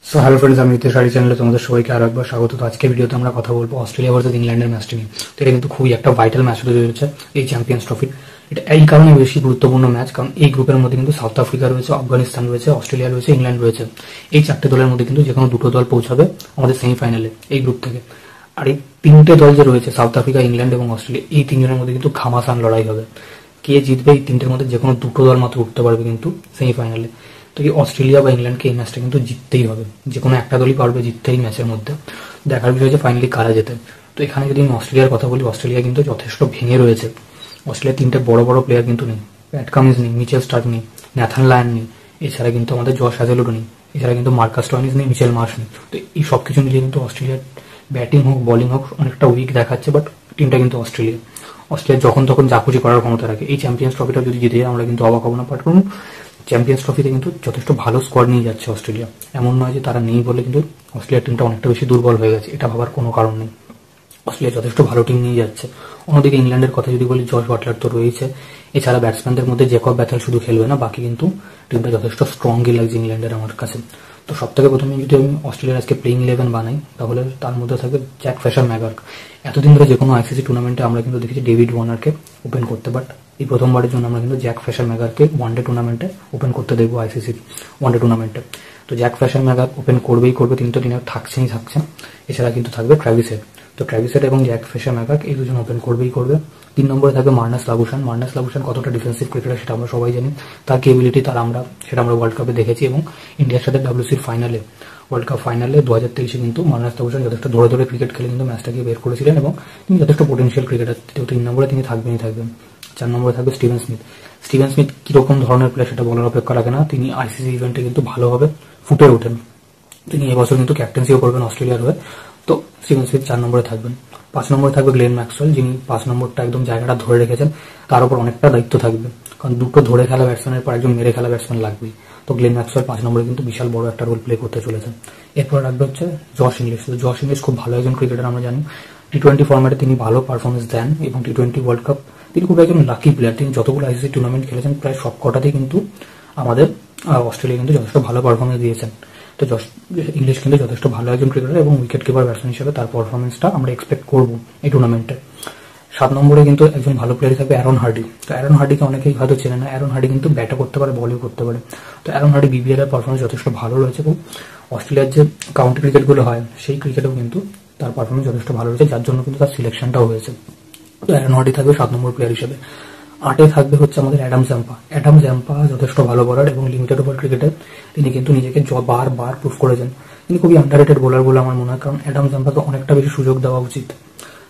So hello friends, আমি রিতেশ আরি চ্যানেলে তোমাদের সবাইকে আরো একবার স্বাগত। তো আজকে ভিডিওতে আমরা কথা বলবো অস্ট্রেলিয়া ভার্সেস ইংল্যান্ডের ম্যাচটি নিয়ে। তো এটা কিন্তু খুবই একটা ভাইটাল ম্যাচ হতে চলেছে এই চ্যাম্পিয়ন্স ট্রফির। এটা এই কারণে বেশি গুরুত্বপূর্ণ ম্যাচ, কারণ এই গ্রুপের মধ্যে কিন্তু সাউথ আফ্রিকা রয়েছে, আফগানিস্তান রয়েছে, অস্ট্রেলিয়া রয়েছে, ইংল্যান্ড রয়েছে। এই চারটে দলের মধ্যে কিন্তু যে কোনো দুটো দল পৌঁছাবে আমাদের সেমিফাইনালে এই গ্রুপ থেকে। আর এই তিনটে দল যে রয়েছে, সাউথ আফ্রিকা, ইংল্যান্ড এবং অস্ট্রেলিয়া, এই তিনজনের মধ্যে কিন্তু ঘামাসান লড়াই হবে। কে জিতবে এই তিনটের মধ্যে যে কোনো দুটো দল মাত্র উঠতে পারবে কিন্তু সেমিফাইনালে। তো এই অস্ট্রেলিয়া বা ইংল্যান্ডকে এই ম্যাচটা কিন্তু জিততেই হবে, যে কোনো একটা দলই পারবে জিততে এই ম্যাচের মধ্যে। দেখার বিষয় যে ফাইনালি কারা যেতে। তো এখানে যদি আমি অস্ট্রেলিয়ার কথা বলি, অস্ট্রেলিয়া কিন্তু যথেষ্ট ভেঙে রয়েছে। অস্ট্রেলিয়ার তিনটে বড় বড় প্লেয়ার কিন্তু নেই। প্যাট কামিন্স নেই, মিচেল স্টার্ক নেই, ন্যাথান লায়ন নেই, এছাড়া কিন্তু আমাদের জশ হ্যাজেলউড নেই, এছাড়া কিন্তু মার্কাস স্টয়নিস নেই, মিচেল মার্শ নেই। তো এই সব কিছু মিলিয়ে কিন্তু অস্ট্রেলিয়ার ব্যাটিং হোক বোলিং হোক অনেকটা উইক দেখাচ্ছে, বাট টিমটা কিন্তু অস্ট্রেলিয়া যখন তখন যা খুশি করার ক্ষমতা রাখে। এই চ্যাম্পিয়ন্স ট্রফিটা যদি জিতে যায় আমরা কিন্তু অবাক হব না, বাট চ্যাম্পিয়ন্স ট্রফিতে কিন্তু যথেষ্ট ভালো স্কোয়াড নিয়ে যাচ্ছে অস্ট্রেলিয়া। এমন নয় যে তারা নেই বলে কিন্তু অস্ট্রেলিয়ার টিমটা অনেকটা বেশি দুর্বল হয়ে গেছে, এটা ভাবার কোনো কারণ নেই। অস্ট্রেলিয়া যথেষ্ট ভালো টিম নিয়ে যাচ্ছে। অন্যদিকে ইংল্যান্ডের কথা যদি বলি, জশ বাটলার তো রয়েছে, এছাড়া ব্যাটসম্যানদের মধ্যে জেকব ব্যাথেল শুধু খেলবে না, বাকি কিন্তু টিমটা যথেষ্ট স্ট্রংই লাগছে ইংল্যান্ডের আমার কাছে। তো সব থেকে প্রথমে যদি আমি অস্ট্রেলিয়ার আজকে প্লেইং 11 বানাই, তাহলে তার মধ্যে থাকবে জ্যাক ফ্রেশার ম্যাগার্ক। এতদিন ধরে যে কোনো আইসিসি টুর্নামেন্টে আমরা কিন্তু দেখেছি ডেভিড ওয়ার্নারকে ওপেন করতে, বাট এই প্রথমবারের জন্য আমরা কিন্তু জ্যাক ফ্রেশার ম্যাগারকে ওয়ানডে টুর্নামেন্টে ওপেন করতে দেখবো আইসিসির ওয়ানডে টুর্নামেন্টে। তো জ্যাক ফ্রেশার ম্যাগার ওপেন করবেই করবে, তিনি তো টিমে থাকছেন। এছাড়া কিন্তু থাকবে ট্র্যাভিস হেড। তো ট্র্যাভিস হেড এবং জ্যাক ফ্রেশার ম্যাগার এই দুজন ওপেন করবেই করবে। 3 নম্বরে থাকবে মার্নাস লাবুশান কতটা ডিফেন্সিভ ক্রিকেটার সেটা আমরা সবাই জানি। তার কেবিলিটি সেটা আমরা ওয়ার্ল্ড কাপে দেখেছি, এবং ইন্ডিয়ার সাথে WC ওয়ার্ল্ড কাপ ফাইনালে 2023 কিন্তু মার্নাস লাবুশান যথেষ্ট ধরে ধরে ক্রিকেট খেলে কিন্তু ম্যাচটাকে বের করেছিলেন, এবং তিনি যথেষ্ট পোটেনশিয়াল ক্রিকেটার। 3 নম্বরে তিনি থাকবেন। 4 নম্বরে থাকবে স্টিভেন স্মিথ কিরকম ধরনের প্লেয়ার সেটা বলার অপেক্ষা রাখে না, তিনি আইসিসি ইভেন্টে কিন্তু ভালোভাবে ফুটে ওঠেন। তিনি এবছর কিন্তু ক্যাপ্টেন্সিও করবেন অস্ট্রেলিয়ার হয়ে। তো স্টিভেন স্মিথ 4 নম্বরে থাকবেন। 5 নম্বরে থাকবে গ্লেন ম্যাক্সওয়েল, যিনি 5 নম্বরটা একদম জায়গাটা ধরে রেখেছেন। তার উপর অনেকটা দায়িত্ব থাকবে, কারণ দুটো ধরে খেলা ব্যাটসম্যানের পর একজন মেরে খেলা ব্যাটসম্যান লাগবেই। তো গ্লেন ম্যাক্সওয়েল 5 নম্বরে কিন্তু বিশাল বড় একটা রোল প্লে করতে চলেছেন। এরপর রাখবে হচ্ছে জশ ইংলিশ খুব ভালো একজন ক্রিকেটার, আমরা জানি। T20 ফর্ম্যাটে তিনি ভালো পারফরমেন্স দেন, এবং T20 ওয়ার্ল্ড কাপ তিনি খুব একজন লাকি প্লেয়ার। তিনি যতগুলো আইসিসি টুর্নামেন্ট খেলেছেন প্রায় সব কটাতেই কিন্তু আমাদের অস্ট্রেলিয়া কিন্তু যথেষ্ট ভালো পারফরমেন্স দিয়েছেন। তো জশ ইংলিশ কিন্তু যথেষ্ট ভালো একজন ক্রিকেটার, এবং উইকেট কিপার ব্যাটসম্যান হিসেবে তার পারফরমেন্সটা আমরা এক্সপেক্ট করবো এই টুর্নামেন্টে। 7 নম্বরে কিন্তু একজন ভালো প্লেয়ার থাকবে অ্যারন হার্ডি। তো অ্যারন হার্ডিকে অনেকেই হয়তো চেনে না। অ্যারন হার্ডি কিন্তু ব্যাটও করতে পারে, বলও করতে পারে। তো অ্যারন হার্ডি BBL এর পারফরমেন্স যথেষ্ট ভালো রয়েছে, এবং অস্ট্রেলিয়ার যে কাউন্টি ক্রিকেটগুলো হয় সেই ক্রিকেটেও কিন্তু তার পারফরমেন্স যথেষ্ট ভালো রয়েছে, যার জন্য কিন্তু তার সিলেকশনটাও হয়েছে। তো অ্যারন হার্ডি থাকবে 7 নম্বর প্লেয়ার হিসেবে। 8-এ থাকবে হচ্ছে আমাদের অ্যাডাম জ্যাম্পা যথেষ্ট ভালো বোলার, এবং লিমিটেড ওভার ক্রিকেটে তিনি কিন্তু নিজেকে বারবার প্রুভ করেছেন। তিনি খুবই আন্ডাররেটেড বোলার বলে আমার মনে হয়, কারণ অ্যাডাম জ্যাম্পাকে অনেকটা বেশি সুযোগ দেওয়া উচিত।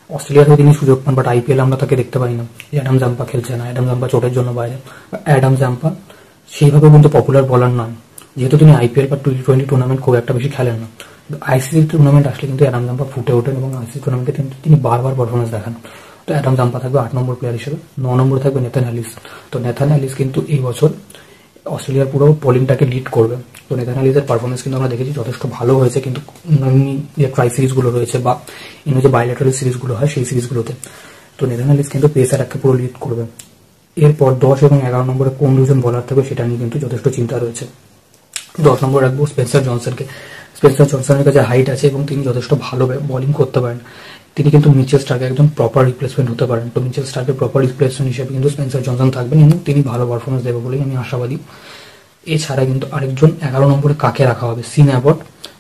অস্ট্রেলিয়াতে তিনি সুযোগ পান, বাট IPL আমরা তাকে দেখতে পাই না যে অ্যাডাম জ্যাম্পা খেলছে না, অ্যাডাম জ্যাম্পা চোটের জন্য বাইরে। অ্যাডাম জ্যাম্পা সেইভাবে কিন্তু পপুলার বোলার নয়, যেহেতু তিনি IPL বা T20 টুর্নামেন্ট খুব একটা বেশি খেলেন না। আইসিসি টুর্নামেন্ট আসলে কিন্তু অ্যাডাম জ্যাম্পা ফুটে ওঠেন, এবং আইসিসি টুর্নামেন্টে তিনি বারবার পারফরমেন্স দেখান। তো অ্যাডাম জ্যাম্পা থাকবে 8 নম্বর প্লেয়ার হিসেবে। 9 নম্বরে থাকবে নেথান এলিস। তো নেথান এলিস কিন্তু এই বছর অস্ট্রেলিয়ার পুরো বোলিংটাকে লিড করবে। তো নেথান এলিসের পারফরমেন্স কিন্তু আমরা দেখেছি যথেষ্ট ভালো হয়েছে, কিন্তু যে ট্রাই সিরিজগুলো রয়েছে বা যে বাইলেটারাল সিরিজগুলো হয় সেই সিরিজগুলোতে। তো নেথান এলিস কিন্তু পেস অ্যাটাককে পুরো লিড করবে। এরপর 10 এবং 11 নম্বরে কোন দুজন বলার থাকবে সেটা নিয়ে কিন্তু যথেষ্ট চিন্তা রয়েছে। 10 নম্বর রাখবো স্পেন্সার জনসনের কাছে হাইট আছে, এবং তিনি যথেষ্ট ভালো বোলিং করতে পারেন। তিনি কিন্তু মিচেল স্টার্কের একজন প্রপার রিপ্লেসমেন্ট হতে পারেন। তো মিচেল স্টার্কের প্রপার রিপ্লেসমেন্ট হিসেবে কিন্তু স্পেন্সার জনসন থাকবেন, এবং তিনি ভালো পারফরমেন্স দেবে বলেই আমি আশাবাদী। এছাড়া কিন্তু আরেকজন 11 নম্বরে কাকে রাখা হবে, সিন অ্যাবট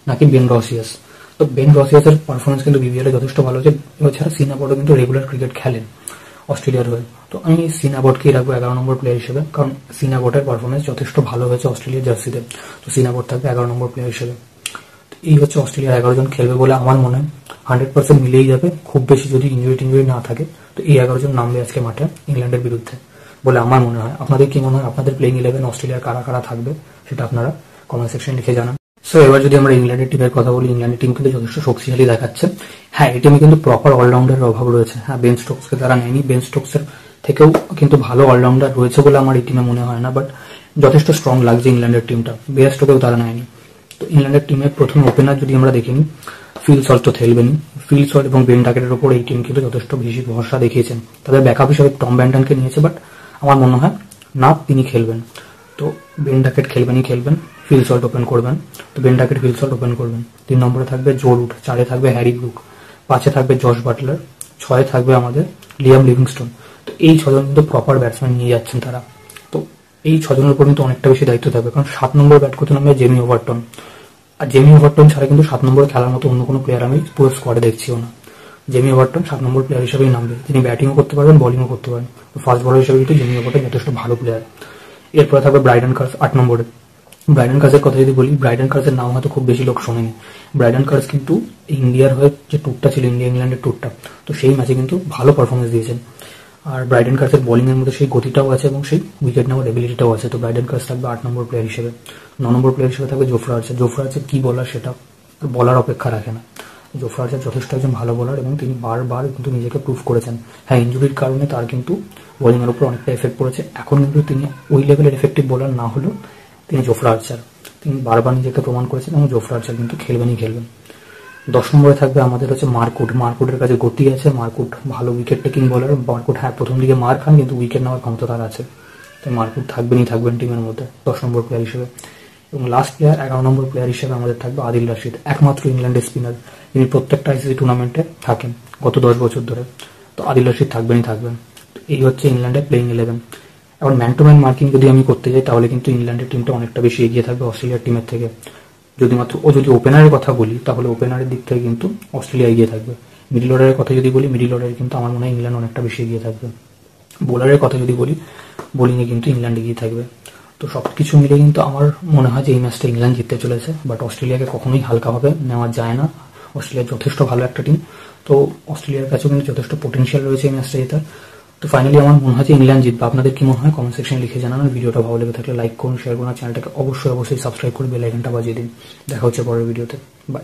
নাকি বেন রসিয়াস? তো বেন রসিয়াসের পারফরমেন্স কিন্তু BBL এ যথেষ্ট ভালো হয়েছে। এছাড়া সিন অ্যাবটও কিন্তু রেগুলার ক্রিকেট খেলেন অস্ট্রেলিয়ার হয়ে। তো আমি সিন অ্যাবটকেই রাখবো 11 নম্বর প্লেয়ার হিসেবে, কারণ সিন অ্যাবটের পারফরমেন্স যথেষ্ট ভালো হয়েছে অস্ট্রেলিয়ার জার্সিতে। তো সিন অ্যাবট থাকবে 11 নম্বর প্লেয়ার হিসেবে। এই হচ্ছে অস্ট্রেলিয়ার 11 জন খেলবে বলে আমার মনে হয় 100% মিলেই যাবে, খুব বেশি যদি ইনজুরি না থাকে। তো এই 11 জন নামবে আজকে মাঠে ইংল্যান্ডের বিরুদ্ধে বলে আমার মনে হয়। আপনাদের কি মনে হয়? আপনাদের প্লেইং 11 অস্ট্রেলিয়ার কারা কারা থাকবে সেটা আপনারা কমেন্ট সেকশনে লিখে জানান। সো এবার যদি আমরা ইংল্যান্ডের টিমের কথা বলি, ইংল্যান্ডের টিম কিন্তু যথেষ্ট শক্তিশালী দেখাচ্ছে। হ্যাঁ, এই টিমে কিন্তু প্রপার অলরাউন্ডারের অভাব রয়েছে। হ্যাঁ, বেন স্টোকসকে তারা নেয়নি, বেন স্টোকসের থেকেও কিন্তু ভালো অলরাউন্ডার রয়েছে বলে আমার এই টিমে মনে হয় না, বাট যথেষ্ট স্ট্রং লাগছে ইংল্যান্ডের টিমটা। বেন স্টোককেও তারা নেয়নি। তো ইংল্যান্ডের টিমের প্রথম ওপেনার যদি আমরা দেখিনি, ফিল সল্ট তো খেলবেনি। ফিল সল্ট এবং বেন ডাকেটের উপর এই টিম কিন্তু যথেষ্ট বেশি ভরসা দেখিয়েছেন। তাদের ব্যাকআপ হিসেবে টম ব্যান্টনকে নিয়েছে, বাট আমার মনে হয় না তিনি খেলবেন। তো বেন ডাকেট খেলবেন। ফিল সল্ট ওপেন করবেন, তো Ben Duckett, Phil Salt open করবেন। 3 নম্বরে থাকবে জো রুট, 4-এ থাকবে হ্যারি ব্রুক, 5-এ থাকবে জশ বাটলার, 6-এ থাকবে আমাদের লিয়াম লিভিংস্টোন। তো এই 6 জন কিন্তু প্রপার ব্যাটসম্যান নিয়ে যাচ্ছেন তারা। তো এই 6 জনের উপর কিন্তু অনেকটা বেশি দায়িত্ব থাকবে, কারণ 7 নম্বরে ব্যাট করতে নামবে জেমি ওভারটন। আর জেমি ওভারটন ছাড়া কিন্তু 7 নম্বরে খেলার মতো অন্য কোনো প্লেয়ার আমি পুরো স্কোয়াডে দেখছিও না। জেমি ওভারটন 7 নম্বর প্লেয়ার হিসেবেই নামবে, তিনি ব্যাটিংও করতে পারবেন, বোলিংও করতে পারেন। ফাস্ট বলার হিসেবে কিন্তু জেমি ওভারটন যথেষ্ট ভালো প্লেয়ার। এরপরে থাকবে ব্রাইডন কার্স 8 নম্বরে। ব্রাইডন কার্সের কথা যদি বলি, ব্রাইডন কার্সের নাম হয়তো খুব বেশি লোক শোনেনি। ব্রাইডন কার্স কিন্তু ইন্ডিয়ার হয়ে যে ট্যুরটা ছিল, ইন্ডিয়া ইংল্যান্ডের ট্যুরটা, তো সেই ম্যাচে কিন্তু ভালো পারফরমেন্স দিয়েছেন। আর ব্রাইডন কার্সের বোলিং এর মধ্যে সেই গতিটাও আছে এবং সেই উইকেট নেওয়ার এবিলিটিটাও আছে। তো ব্রাইডন কার্স থাকবে 8 নম্বর প্লেয়ার হিসেবে। 9 নম্বর প্লেয়ার হিসেবে থাকবে জোফরা আর্চার। জোফরা আর্চার কি বলার, সেটা বলার অপেক্ষা রাখে না। জোফরা আর্চার যথেষ্ট একজন ভালো বোলার এবং তিনি বারবার কিন্তু নিজেকে প্রুভ করেছেন। হ্যাঁ, ইঞ্জুরির কারণে তার কিন্তু বোলিং এর উপর অনেকটা এফেক্ট পড়েছে। এখন কিন্তু তিনি ওই লেভেলের এফেক্টিভ বোলার না হলেও তিনি জোফরা আর্চার, তিনি বারবার নিজেকে প্রমাণ করেছেন এবং জোফরা আর্চার কিন্তু খেলবেনই খেলবেন। 10 নম্বরে থাকবে আমাদের হচ্ছে মার্কুট। মার্কুটের কাছে গতি আছে, মার্কুট ভালো উইকেট টেকিং বোলার। মার্কুট হ্যাঁ প্রথম দিকে মার খান, কিন্তু উইকেট নেওয়ার ক্ষমতা তার আছে। তো মার্কুট থাকবেন টিমের মধ্যে 10 নম্বর প্লেয়ার হিসেবে। এবং লাস্ট প্লেয়ার 11 নম্বর প্লেয়ার হিসেবে আমাদের থাকবে আদিল রাশিদ, একমাত্র ইংল্যান্ডের স্পিনার। তিনি প্রত্যেকটা আইসিসি টুর্নামেন্টে থাকেন গত 10 বছর ধরে। তো আদিল রাশিদ থাকবেনই থাকবেন। এই হচ্ছে ইংল্যান্ডের প্লেইং 11। এখন ম্যান টু ম্যান মার্কিং যদি আমি করতে যাই, তাহলে কিন্তু ইংল্যান্ডের টিমটা অনেকটা বেশি এগিয়ে থাকবে অস্ট্রেলিয়ার টিমের থেকে। যদি ওপেনারের কথা বলি, তাহলে ওপেনারের দিক থেকে কিন্তু অস্ট্রেলিয়া এগিয়ে থাকবে। মিডল অর্ডারের কথা যদি বলি, মিডল অর্ডারে কিন্তু আমার মনে হয় ইংল্যান্ড অনেকটা বেশি এগিয়ে থাকবে। বোলারের কথা যদি বলি, বোলিংয়ে কিন্তু ইংল্যান্ড এগিয়ে থাকবে। তো সবকিছু মিলে কিন্তু আমার মনে হয় যে এই ম্যাচটা ইংল্যান্ড জিততে চলেছে। বাট অস্ট্রেলিয়াকে কখনোই হালকাভাবে নেওয়া যায় না। অস্ট্রেলিয়া যথেষ্ট ভালো একটা টিম, তো অস্ট্রেলিয়ার কাছেও কিন্তু যথেষ্ট পোটেনশিয়াল রয়েছে এই ম্যাচটা জেতার। তো ফাইনালি আমার মনে হয় যে ইংল্যান্ড জিতবে। আপনাদের কি মনে হয় কমেন্ট সেকশনে লিখে জানান। ভিডিওটা ভালো লেগে থাকলে লাইক করুন, শেয়ার করুন, চ্যানেলটাকে অবশ্যই সাবস্ক্রাইব করে বেল আইকনটা বাজিয়ে দিন। দেখা হচ্ছে পরের ভিডিওতে। বাই।